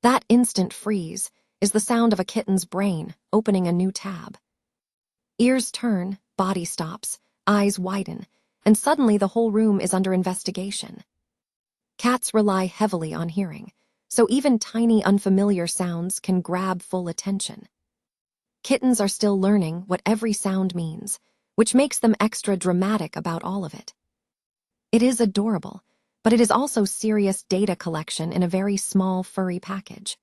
That instant freeze is the sound of a kitten's brain opening a new tab. Ears turn, body stops, eyes widen, and suddenly the whole room is under investigation. Cats rely heavily on hearing, so even tiny unfamiliar sounds can grab full attention. Kittens are still learning what every sound means, which makes them extra dramatic about all of it. It is adorable, but it is also serious data collection in a very small, furry package.